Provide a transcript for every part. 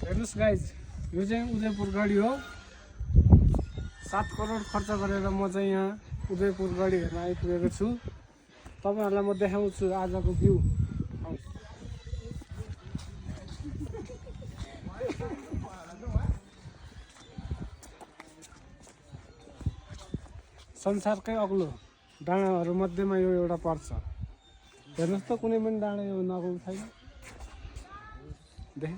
हेर्नुहोस् गाइज, यो चाहिँ उदयपुर गढी हो। 7 करोड खर्च गरेर म चाहिँ यहाँ उदयपुर गढी हेर्न आइपुगेको छु। तपाईँहरूलाई म देखाउँछु आजको भ्यू। संसारकै अग्लो डाँडाहरू मध्येमा यो एउटा पर्छ। हेर्नुहोस् त, कुनै पनि डाँडा यो नगएको छैन। देख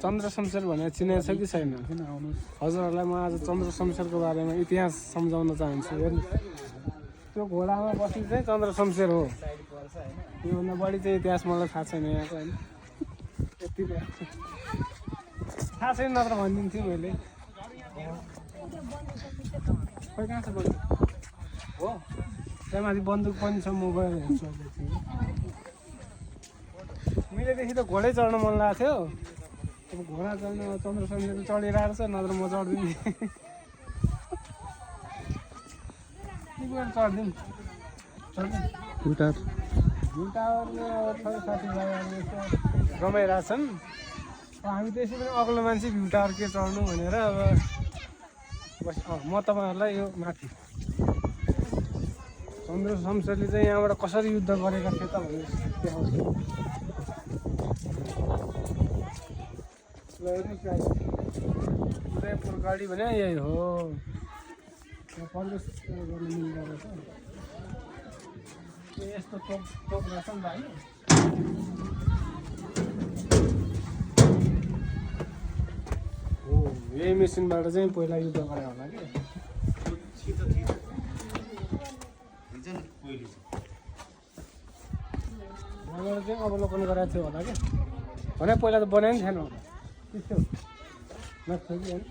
चन्द्र शमशेर भनेर चिनेको छ कि छैन? हजुरहरूलाई म आज चन्द्र शमशेरको बारेमा इतिहास सम्झाउन चाहन्छु। हेर्नु, त्यो घोडामा बस्ने चाहिँ चन्द्र शमशेर हो। योभन्दा बढी चाहिँ इतिहास मलाई थाहा छैन यहाँको, होइन? यति थाहा छैन, नत्र भनिदिन्थेँ मैले। खोइ कहाँ छ बन्दुक? हो, त्यहाँ माथि बन्दुक पनि छ, म गएर हेर्छु। मिलेदेखि त घोडै चढ्न मन लागेको थियो। अब घोडा चढ्न चन्द्र शमशेर चढिरहेको छ, नत्र म चढ्दिनँ। चढ्दिउँ भ्यू साथीभाइहरूले रमाइरहेछन्। हामी त यसै पनि अग्लो मान्छे भ्यू टावर के चढ्नु भनेर अब बस। म तपाईँहरूलाई यो माथि चन्द्र शमशेरले चाहिँ यहाँबाट कसरी युद्ध गरेका थिए त भन्ने देखाउँछु। उदयपुर गढी भने यही हो। प्रवेश गर्नु मिल्दो रहेछ। यस्तो तोप रहेछ नि त, होइन? हो, यही मेसिनबाट चाहिँ पहिला युद्ध गरे होला कि। यहाँबाट चाहिँ अवलोकन गरेको थियो होला क्या। भने पहिला त बनाइ नि थिएन होला, त्यस्तो लाग्छ कि, होइन?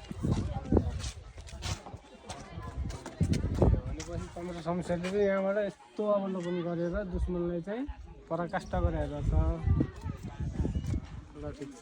भनेपछि चन्द्र शमशेरले चाहिँ यहाँबाट यस्तो अवलोकन गरेर दुश्मनलाई चाहिँ पराकाष्ठ गरेर छ। ल, ठिक छ।